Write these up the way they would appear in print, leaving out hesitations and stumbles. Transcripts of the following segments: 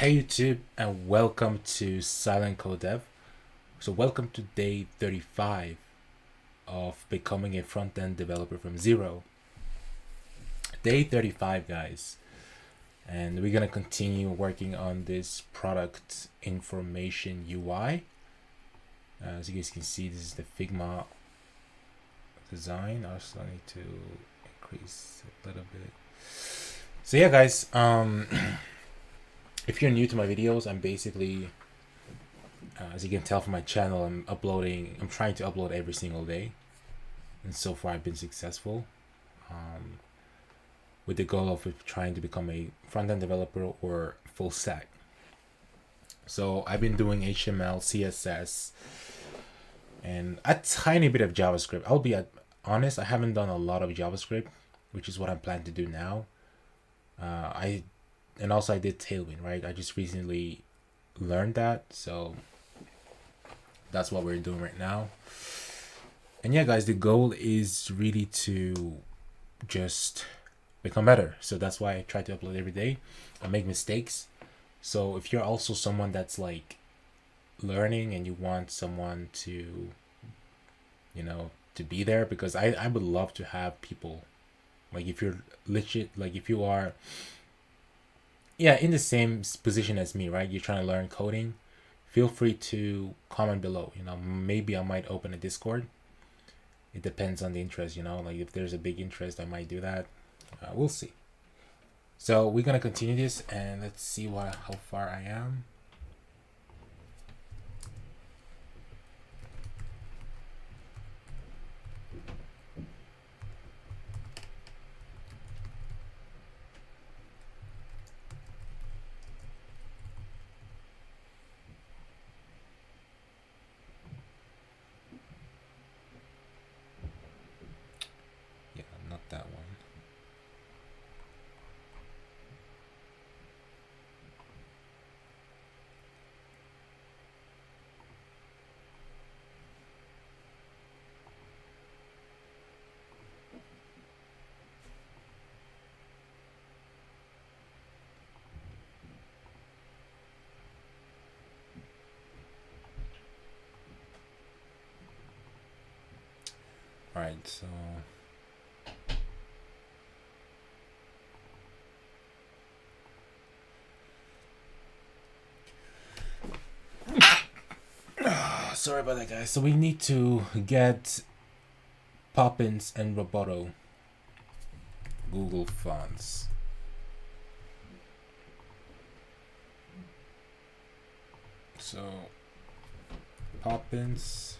Hey YouTube, and welcome to Silent Code Dev. So welcome to day 35 of becoming a front-end developer from zero. Day 35, guys. And we're gonna continue working on this product information UI. As you guys can see, this is the Figma design. I also need to increase a little bit. So yeah, guys, if you're new to my videos, I'm basically, as you can tell from my channel, I'm trying to upload every single day, and so far I've been successful, with the goal of trying to become a front-end developer or full stack. So I've been doing HTML, CSS, and a tiny bit of JavaScript. I'll be honest, I haven't done a lot of JavaScript, which is what I'm planning to do now. I did Tailwind, right? I just recently learned that, so that's what we're doing right now. And yeah, guys, the goal is really to just become better. So that's why I try to upload every day. I make mistakes. So if you're also someone that's like learning and you want someone to, to be there, because I would love to have people, like if you're legit, like if you are, in the same position as me, right? You're trying to learn coding, feel free to comment below. Maybe I might open a Discord. It depends on the interest, like if there's a big interest, I might do that. We'll see. So we're gonna continue this, and let's see how far I am. Yeah, not that one. All right, so sorry about that, guys. So we need to get Poppins and Roboto Google Fonts. So Poppins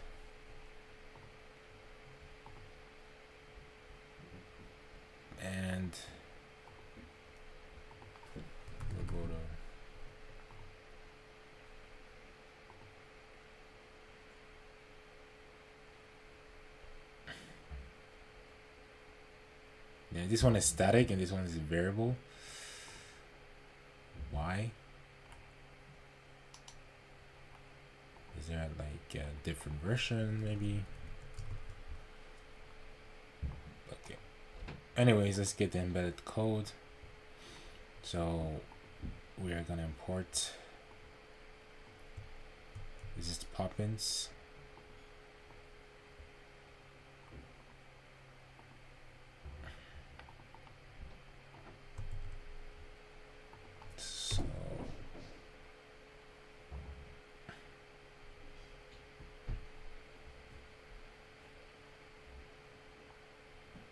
and Roboto. Yeah, this one is static and this one is variable. Why? Is there like a different version maybe? Okay. Anyways, let's get the embedded code. So we are gonna import. This is Poppins. So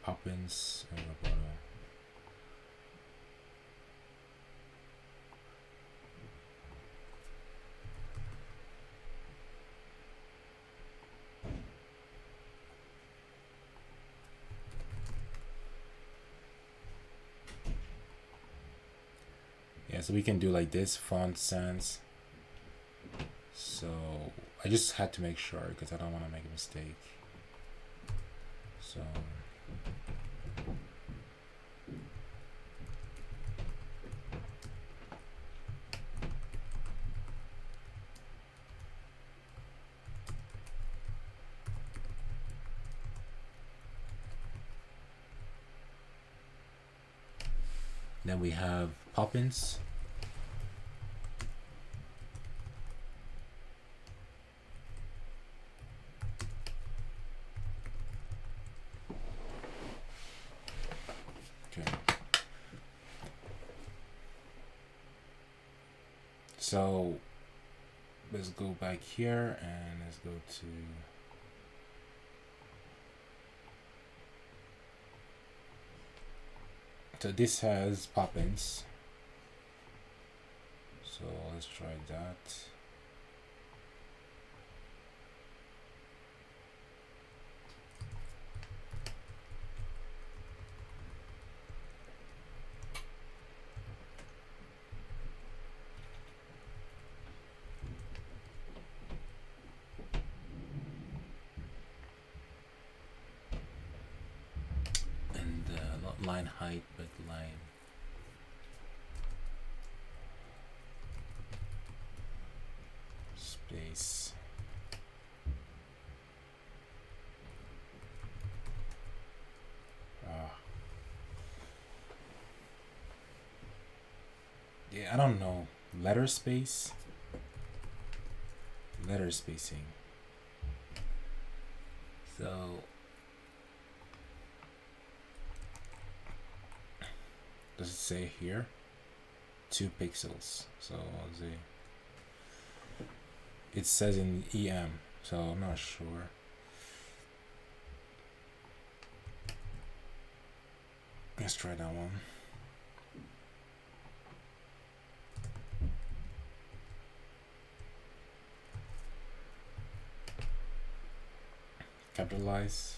Poppins and Roboto. Yeah, so we can do like this, font sans. So I just had to make sure because I don't want to make a mistake. So then we have Poppins. So let's go back here and let's go to this has pop-ins. So let's try that. And not line height, but line space. Yeah, I don't know. Letter space? Letter spacing. So does it say here? 2 pixels. So I'll say it says in EM, so I'm not sure. Let's try that one. Capitalize.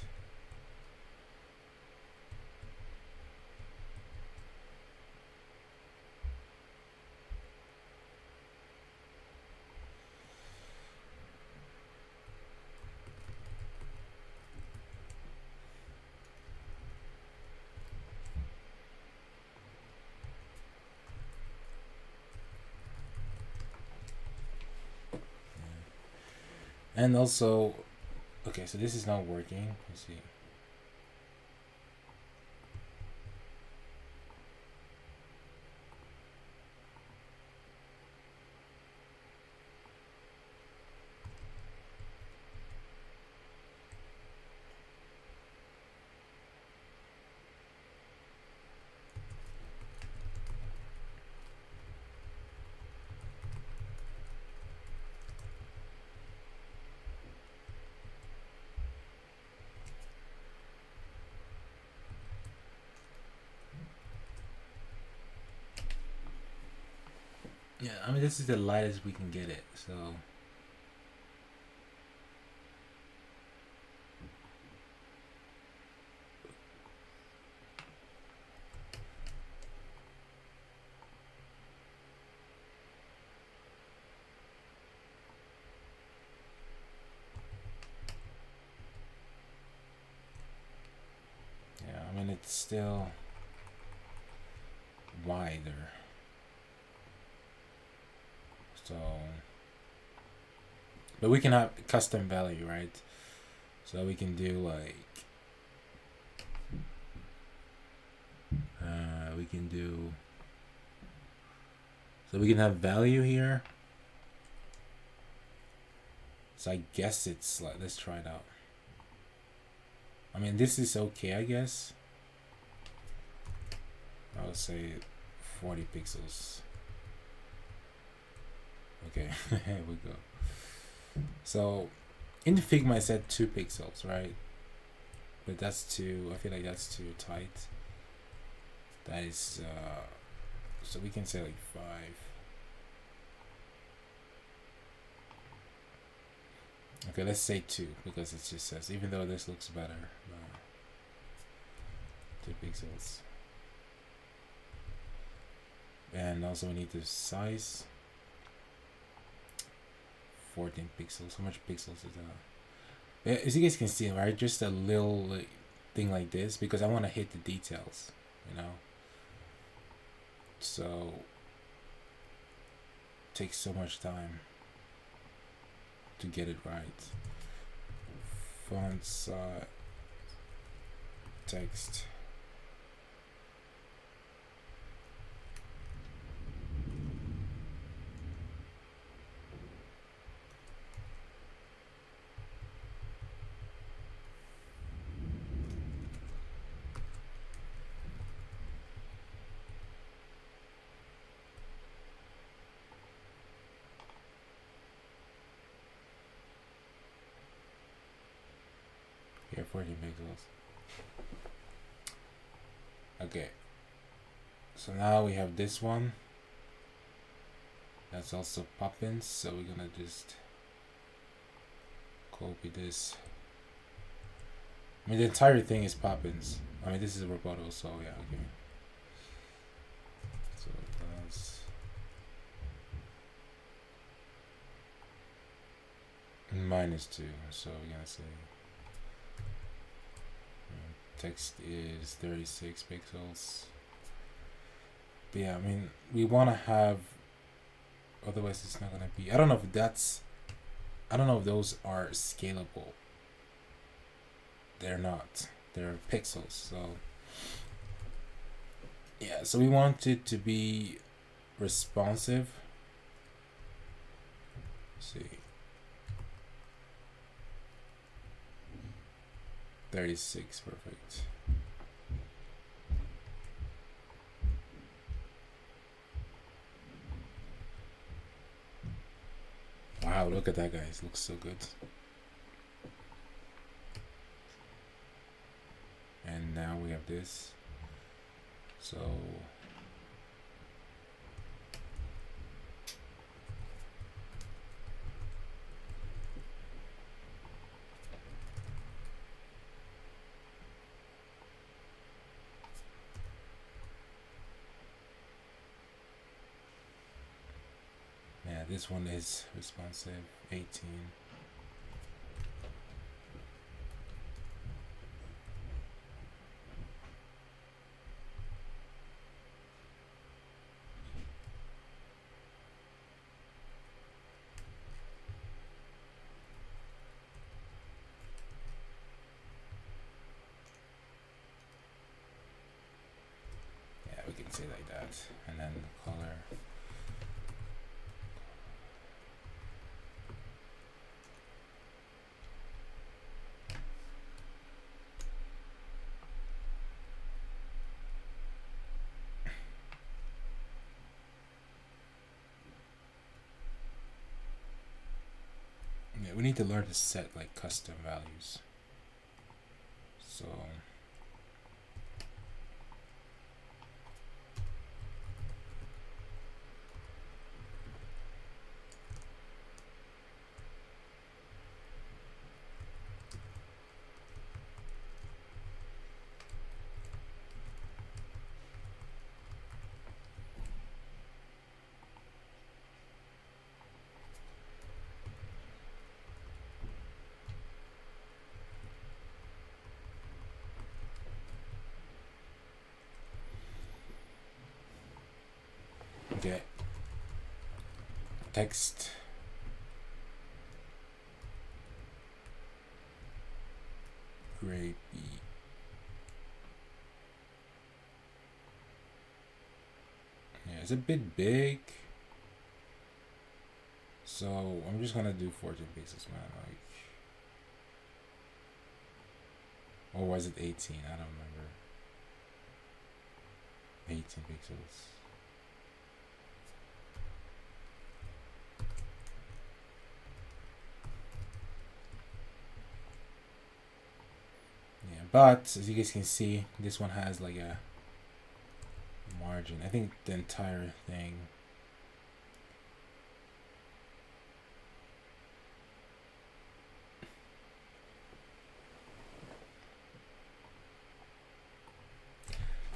And also, okay, so this is not working. Let's see. Yeah, I mean, this is the lightest we can get it, so. Yeah, I mean, it's still wider. So, but we can have custom value, right? So we can do like, we can do, so we can have value here. So I guess it's like, let's try it out. I mean, this is okay, I guess. I would say 40 pixels. Okay, here we go. So in the Figma I said 2 pixels, right? But that's too, I feel like that's too tight. That is, so we can say like 5. Okay, let's say 2 because it just says, even though this looks better, 2 pixels. And also we need the size. 14 pixels. How much pixels is that? As you guys can see, right, just a little thing like this because I want to hit the details, you know. So it takes so much time to get it right. Font size, text. 14 pixels. Okay. So now we have this one. That's also poppins. So we're gonna just copy this. I mean, the entire thing is poppins. I mean, this is a rebuttal, so yeah, okay. So that's -2. So we're gonna say text is 36 pixels. But yeah, I mean, we want to have, otherwise it's not gonna be. I don't know if that's. I don't know if those are scalable. They're not. They're pixels. So yeah, so we want it to be responsive. Let's see. 36, perfect. Wow, look at that, guys. Looks so good. And now we have this. So yeah, this one is responsive 18. Yeah, we can say like that. And then the color. Yeah, we need to learn to set like custom values. So okay. Text. Gray B. Yeah, it's a bit big. So I'm just gonna do 14 pixels, man. Like, or was it 18? I don't remember. 18 pixels. Yeah, but as you guys can see, this one has like a margin. I think the entire thing.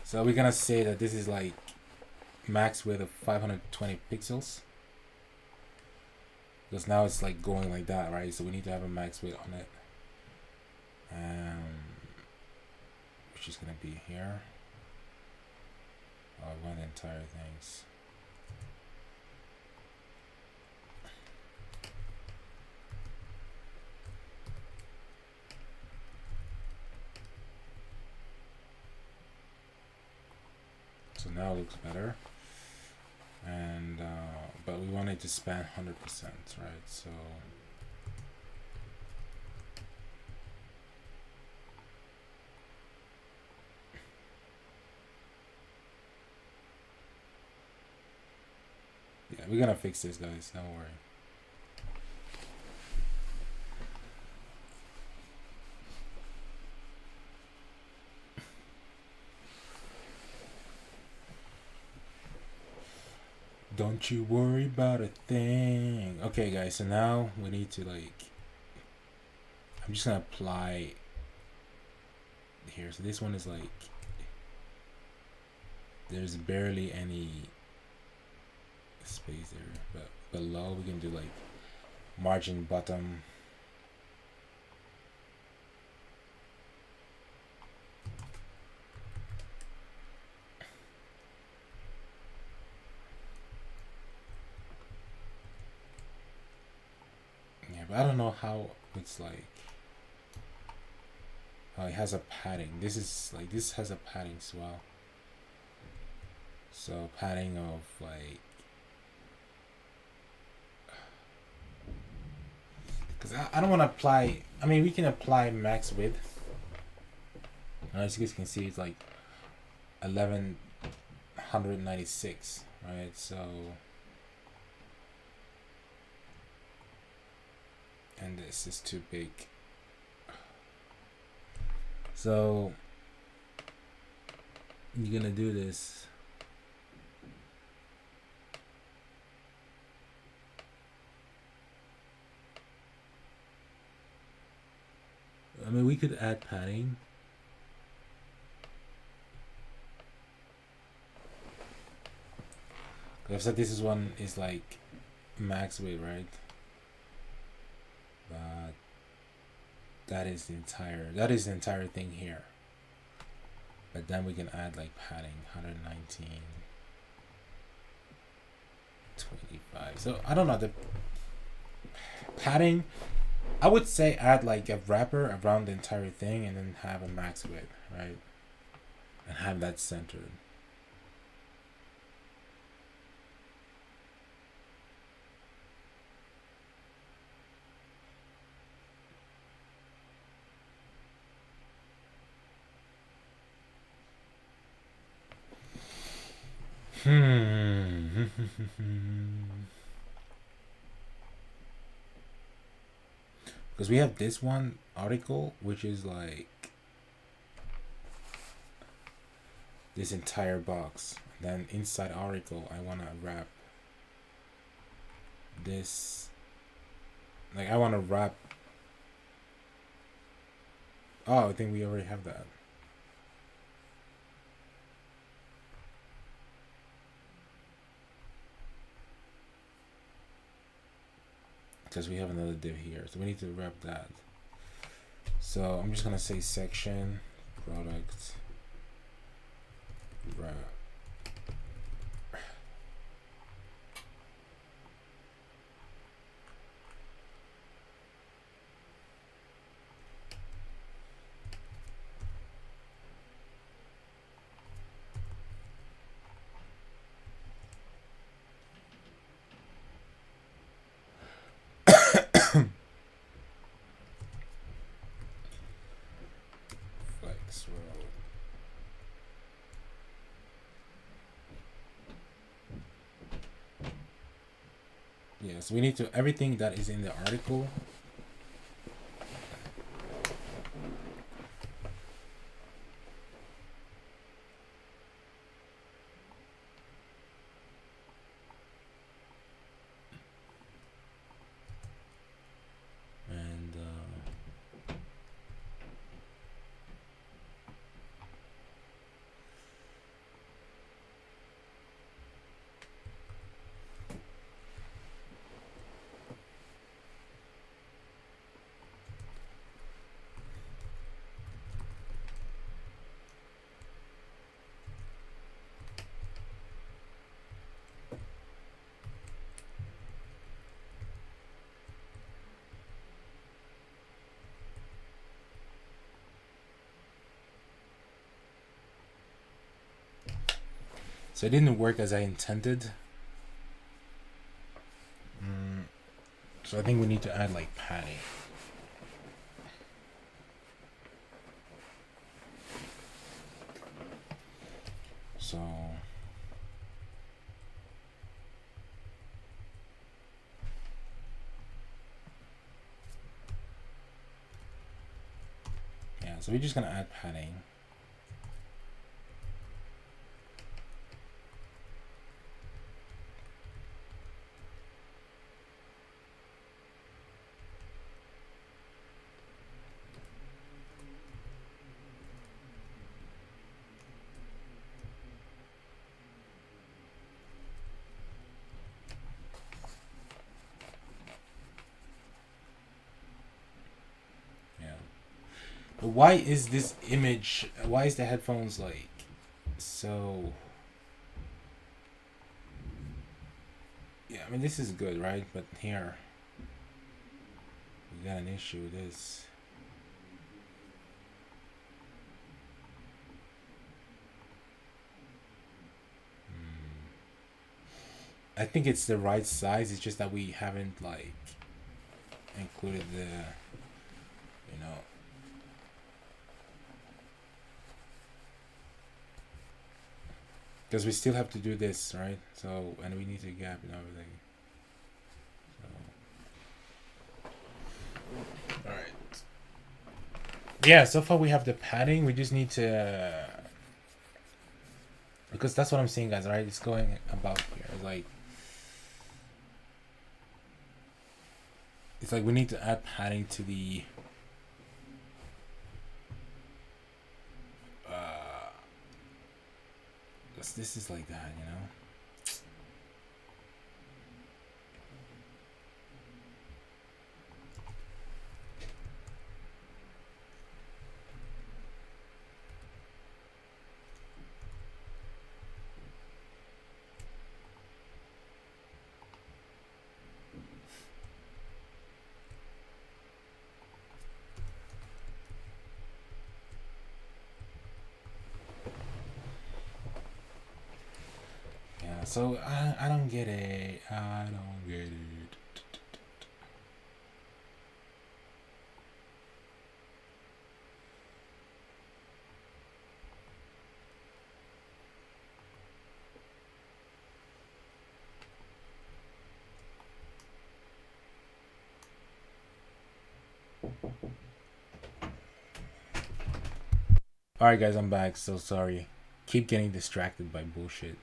So we're gonna say that this is like max width of 520 pixels. Because now it's like going like that, right? So we need to have a max width on it. Which is gonna be here. Oh, I want the entire things. So now it looks better. And but we want it to span 100%, right? So yeah, we're gonna fix this, guys. Don't worry. Don't you worry about a thing. Okay, guys, so now we need to like, I'm just gonna apply here. So this one is like, there's barely any space there, but below we can do like margin bottom. Yeah, but I don't know how it's like. Oh, it has a padding. This is like, this has a padding as well. So padding of like, because I don't want to apply, I mean, we can apply max width. As you guys can see, it's like 1196, right? So, and this is too big. So you're gonna do this. I mean, we could add padding. I've said this is one is like max width, right? But that is the entire thing here. But then we can add like padding, 119, 25. So I don't know, the padding, I would say add like a wrapper around the entire thing and then have a max width, right? And have that centered. Because we have this one article, which is like this entire box. Then inside article, I want to wrap this. Like, I want to wrap. Oh, I think we already have that. Because we have another div here, so we need to wrap that. So I'm just gonna say section product wrap. Yeah, so we need to, everything that is in the article, and so it didn't work as I intended. So I think we need to add like padding. So yeah, so we're just gonna add padding. why is this image? Why is the headphones like so? Yeah, I mean this is good, right? But here we got an issue with this. I think it's the right size. It's just that we haven't like included the, you know. Because we still have to do this, right? So, and we need to gap and everything. So. Alright. Yeah, so far we have the padding. We just need to... because that's what I'm seeing, guys, right? It's going about here. It's like we need to add padding to the... this is like that, you know? Yeah, so I don't get it. I don't get it. Alright guys, I'm back. So sorry. Keep getting distracted by bullshit.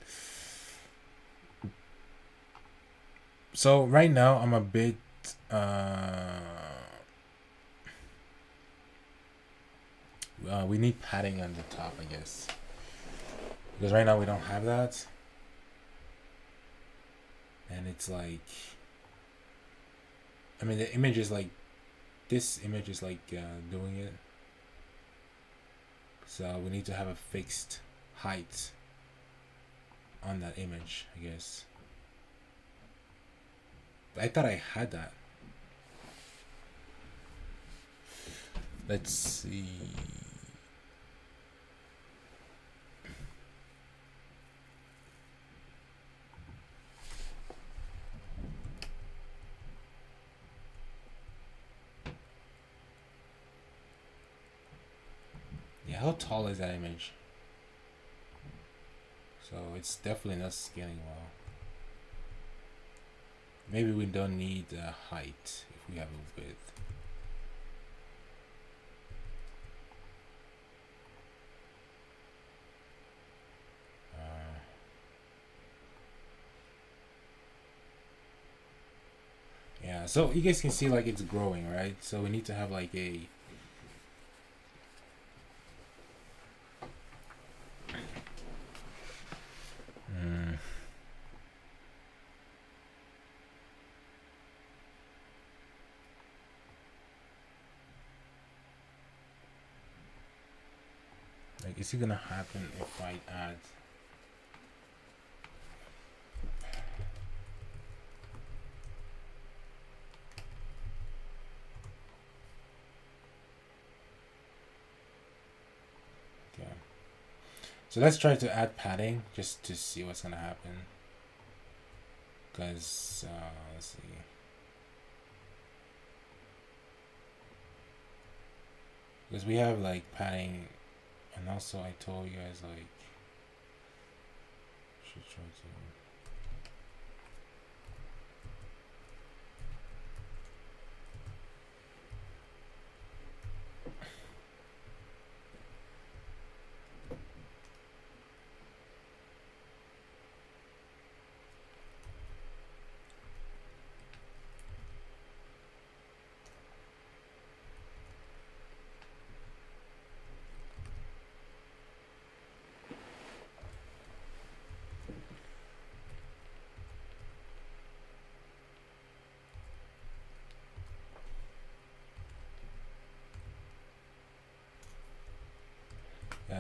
So right now I'm a bit we need padding on the top, I guess. Because right now we don't have that. And it's like, I mean the image is like, this image is like doing it. So we need to have a fixed height on that image, I guess. I thought I had that. Let's see. Yeah, how tall is that image? So it's definitely not scaling well. Maybe we don't need a height if we have a width. Yeah, so you guys can see like it's growing, right? So we need to have like a like, is it gonna happen if I add? Okay. So let's try to add padding just to see what's gonna happen. Because let's see. Because we have like padding, and also I told you guys like should try to.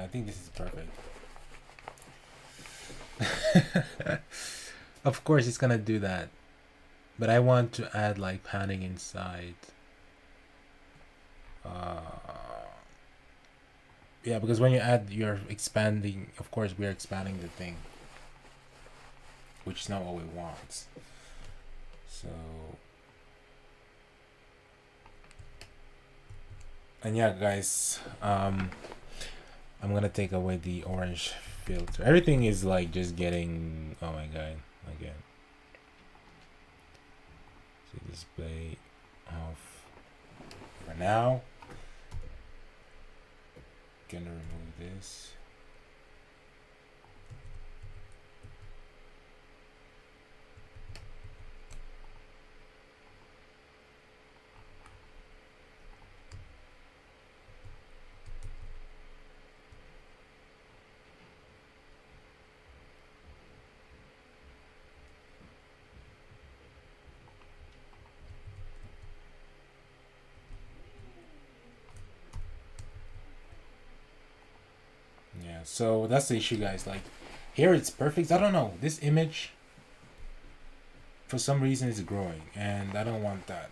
I think this is perfect. Of course it's gonna do that, but I want to add like padding inside. Yeah, because when you add, you're expanding. Of course, we're expanding the thing, which is not what we want. So, and yeah, guys, I'm gonna take away the orange filter. Everything is like just getting. Oh my god! Again. So display off for now. Gonna remove this. Yeah, so that's the issue, guys. Like, here it's perfect. I don't know. This image, for some reason, is growing, and I don't want that.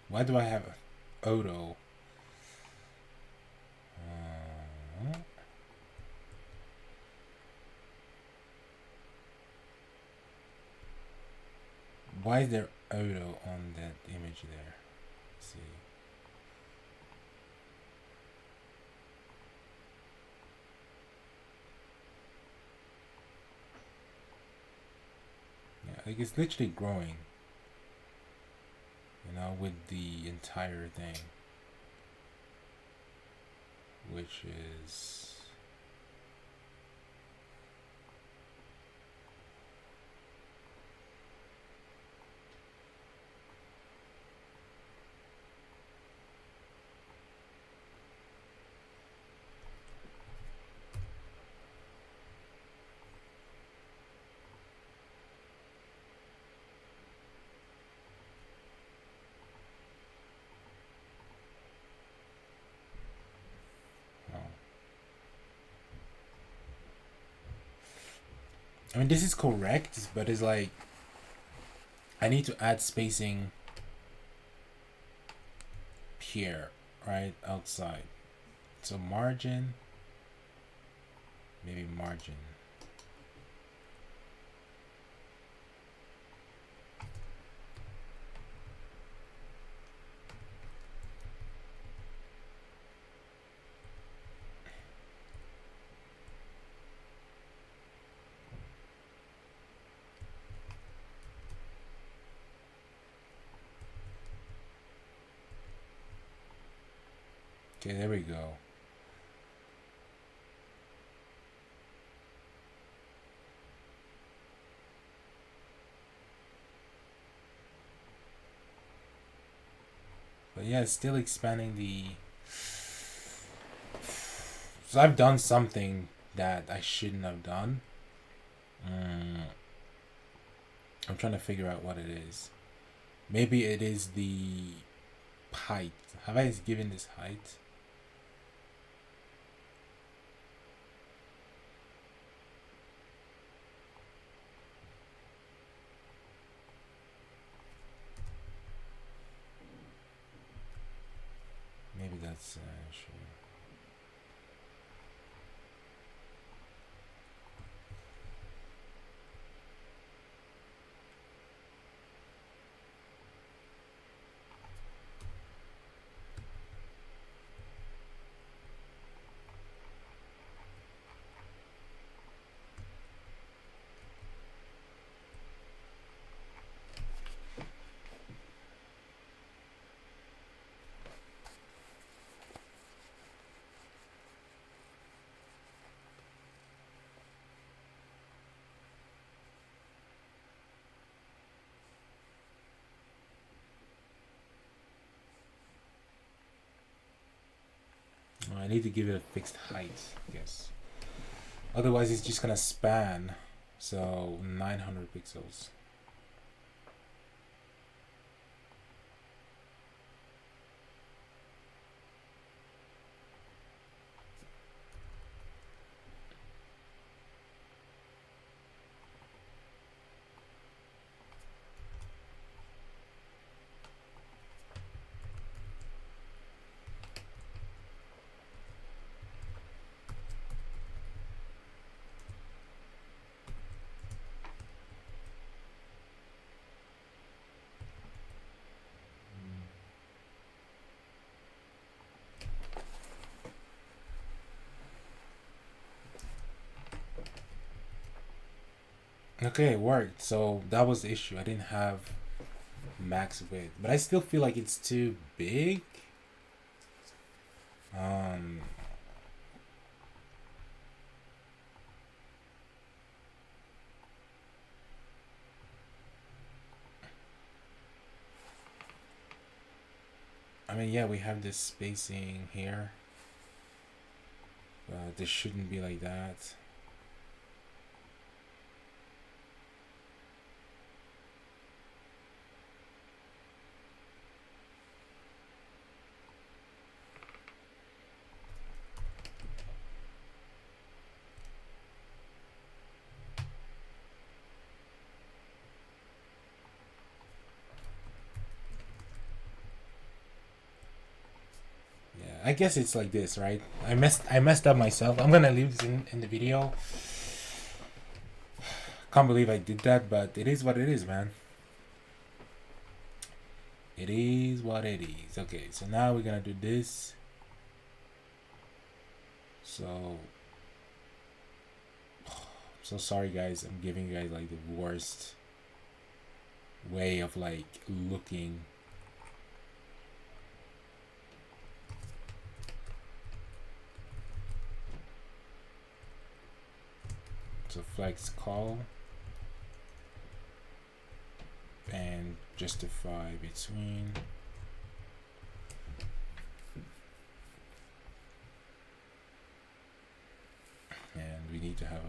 Why do I have auto? Why is there auto on that image there? Let's see. Yeah, like it's literally growing. You know, with the entire thing, which is. I mean, this is correct, but it's like I need to add spacing here, right outside. So margin, maybe margin. Okay, there we go. But yeah, it's still expanding the. So I've done something that I shouldn't have done. I'm trying to figure out what it is. Maybe it is the height. Have I given this height? Maybe that's sure. I need to give it a fixed height, I guess. Otherwise, it's just gonna span. So 900 pixels. Okay, it worked. So that was the issue. I didn't have max width, but I still feel like it's too big. Um, I mean, yeah, we have this spacing here. This shouldn't be like that. I guess it's like this, right? I messed up myself. I'm gonna leave this in the video. Can't believe I did that, but it is what it is, man. It is what it is. Okay, so now we're gonna do this. So so sorry guys, I'm giving you guys like the worst way of like looking. So flex call and justify between. And we need to have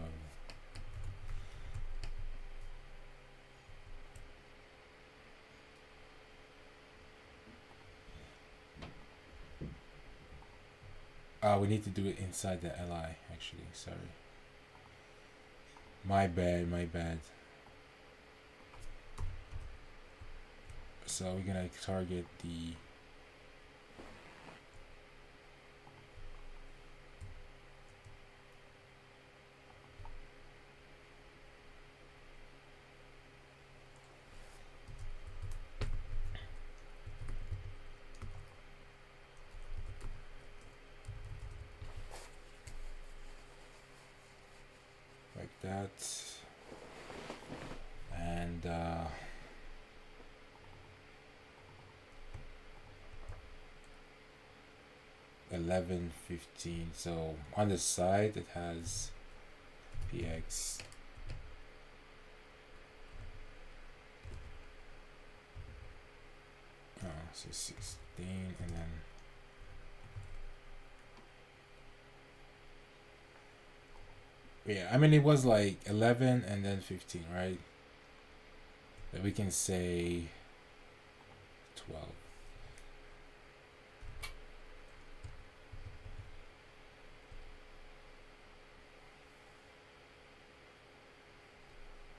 a we need to do it inside the li actually, sorry. My bad. So we're gonna target the like that, and 11:15. So on the side it has px so 16, and then yeah, I mean it was like 11 and then 15, right? But we can say 12.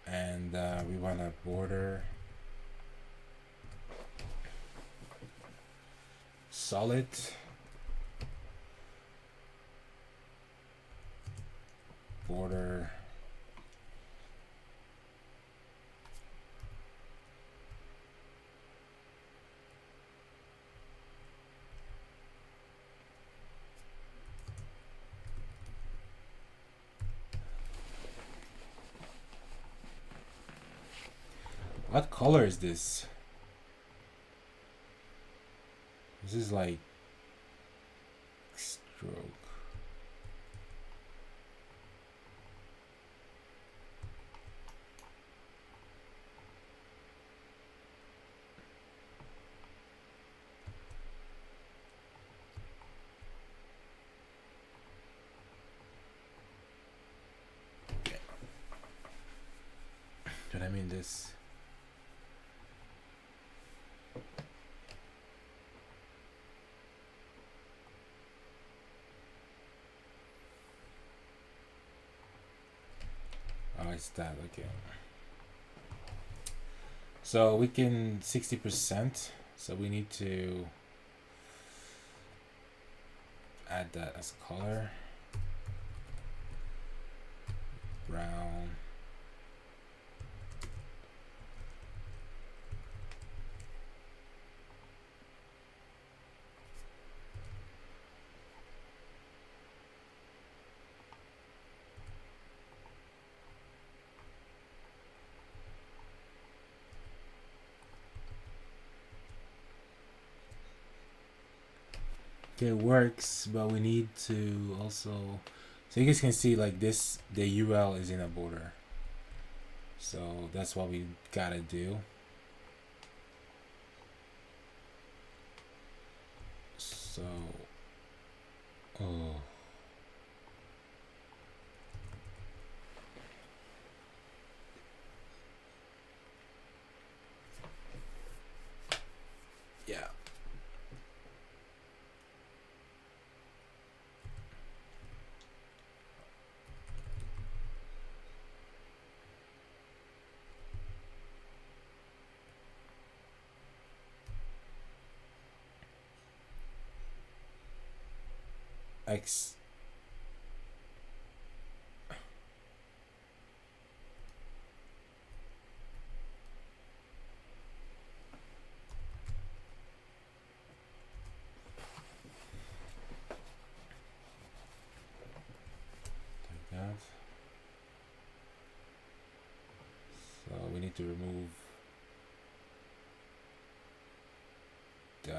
And we want a border solid, border what color is this? This is like stroke. this. Oh, it's that. Okay. So we can 60%. So we need to add that as color. Brown. Okay, it works, but we need to also, so you guys can see like this, the UL is in a border. So that's what we gotta do. So, oh. Yeah. X. Like that. So we need to remove the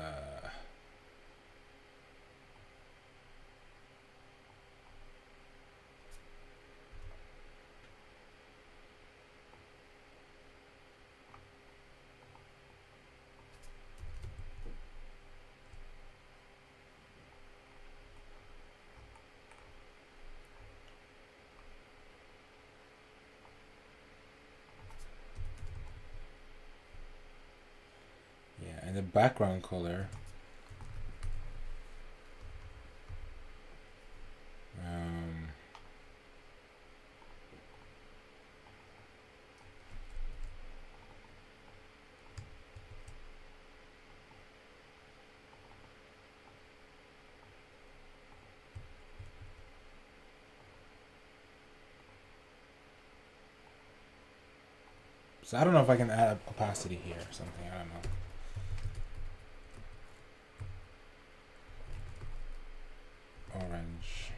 and the background color. So I don't know if I can add opacity here or something. I don't know. Orange.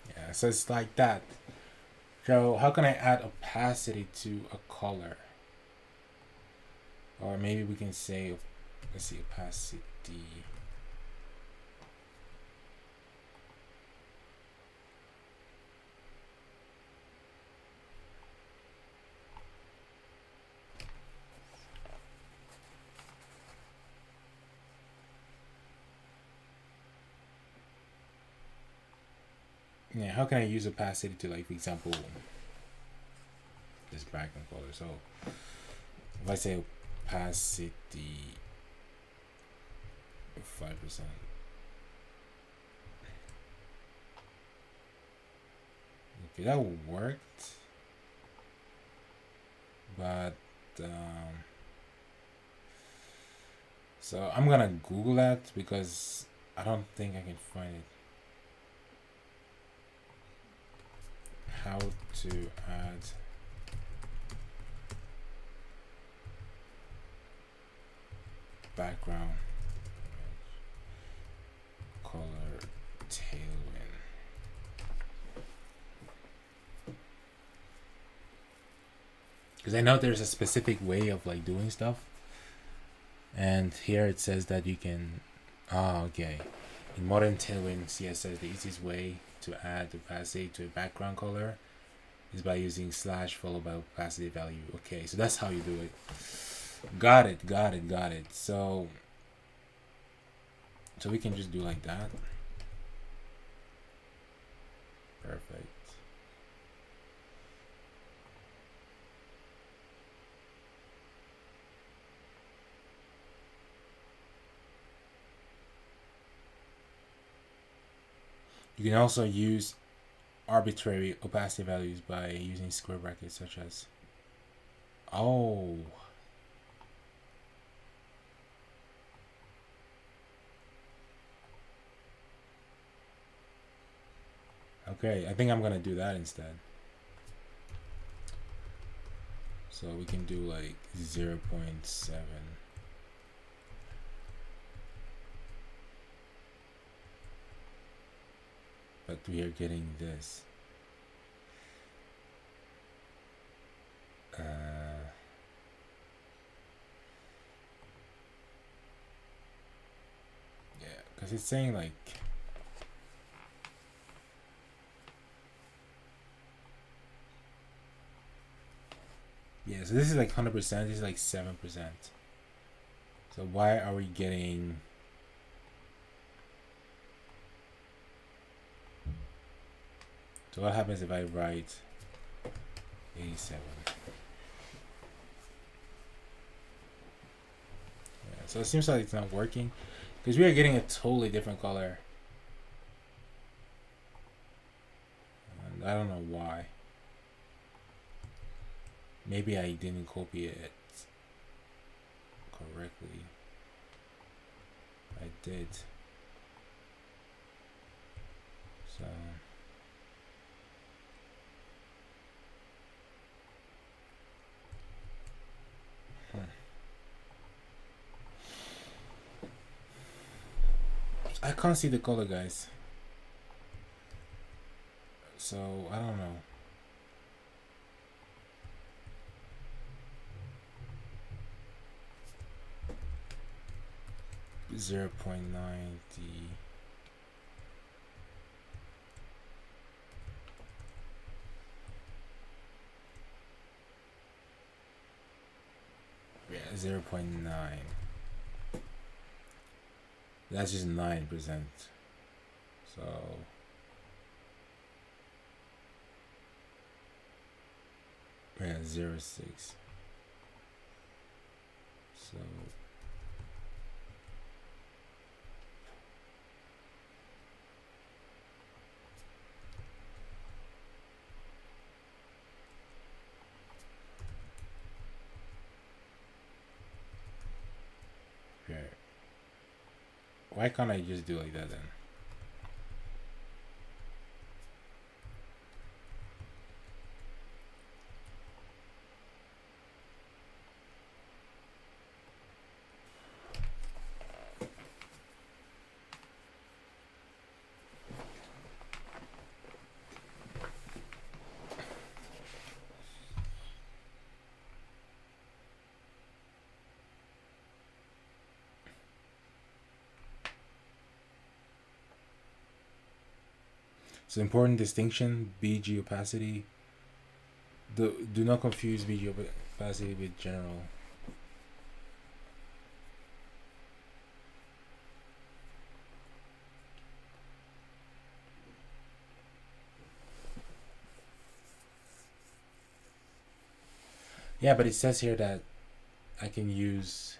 Yeah, so it's like that. So how can I add opacity to a color? Or maybe we can say, let's see, opacity. Yeah, how can I use opacity to, like, for example, this background color? So if I say opacity 5%. Okay, that worked. But so I'm gonna Google that because I don't think I can find it. How to add background color tailwind. Because I know there's a specific way of like doing stuff, and here it says that you can. Okay. In modern Tailwind CSS, the easiest way to add opacity to a background color is by using / followed by opacity value. Okay, so that's how you do it. Got it. So So we can just do like that. Perfect. You can also use arbitrary opacity values by using square brackets, such as, oh, okay, I think I'm gonna do that instead. So we can do like 0.7. But we are getting this. Yeah, because it's saying like, yeah, so this is like 100%, this is like 7%. So why are we getting, so what happens if I write 87? Yeah, so it seems like it's not working because we are getting a totally different color. And I don't know why. Maybe I didn't copy it correctly. I did. So I can't see the color, guys. So I don't know. .90. Yeah, 0.9. That's just 9%. So yeah, 0.6. So okay. Why can't I just do like that then? So important distinction: BG opacity. Do not confuse BG opacity with general. Yeah, but it says here that I can use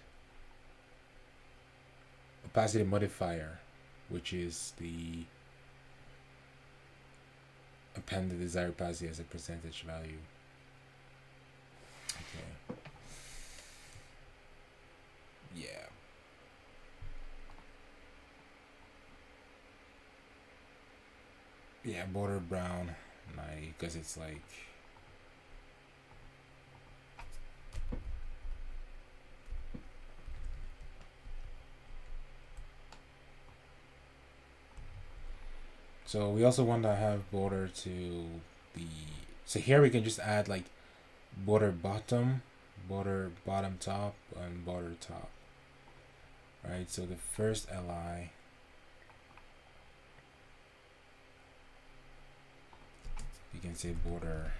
opacity modifier, which is the append the desired opacity as a percentage value. Okay. Yeah. Yeah, border brown 90 because it's like, so we also want to have border to the, so here we can just add like border bottom top, and border top. Right, so the first li, you can say border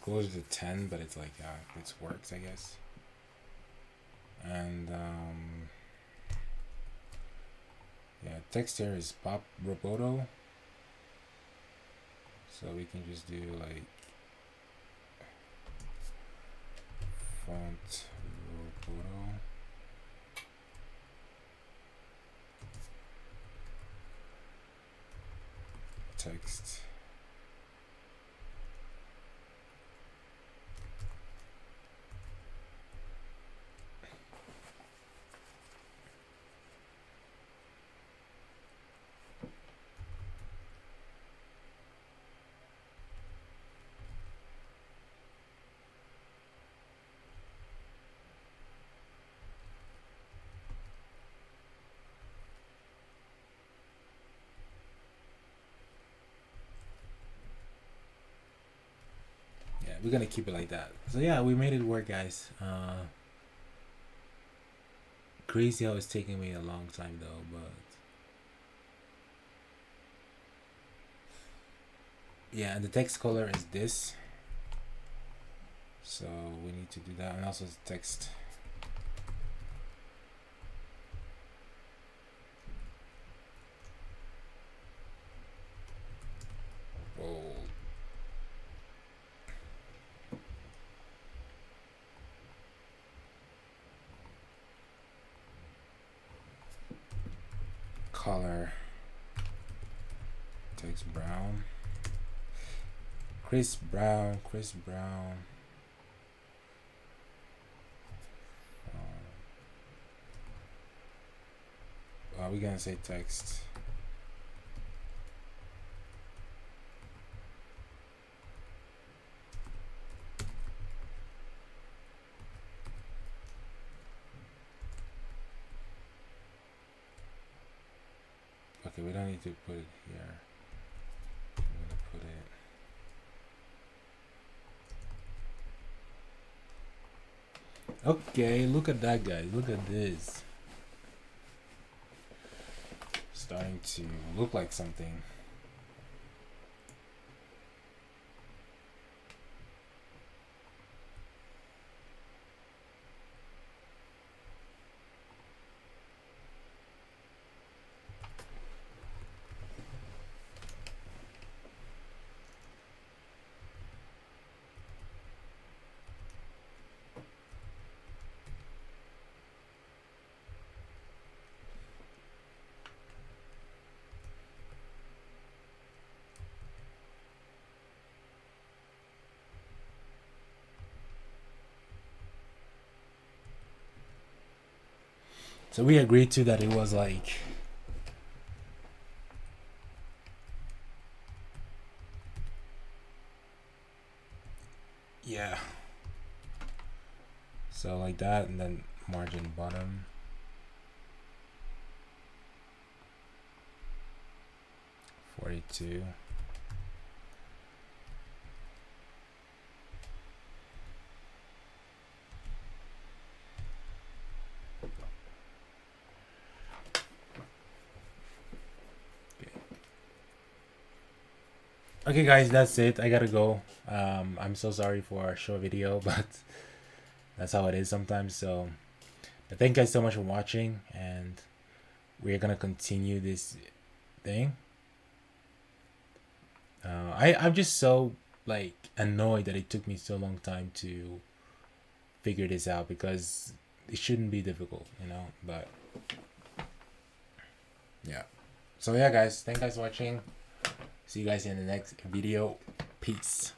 closer to 10, but it's like it works, I guess. And yeah, text here is Pop Roboto, so we can just do like font Roboto. Text. We're gonna keep it like that. So yeah, we made it work, guys. Crazy how it's taking me a long time though, but yeah, and the text color is this, so we need to do that. And also the text bold. Color text brown. Chris Brown. Are we gonna say text? Okay, we don't need to put it here. I'm gonna put it. Okay, look at that, guys. Look at this. Starting to look like something. So we agreed to that it was like yeah. So like that, and then margin bottom. $42. Okay guys, that's it. I gotta go. I'm so sorry for a short video, but that's how it is sometimes. So thank you guys so much for watching, and we're gonna continue this thing. I'm just so like annoyed that it took me so long time to figure this out, because it shouldn't be difficult, but yeah. So yeah guys, thank you guys for watching. See you guys in the next video. Peace.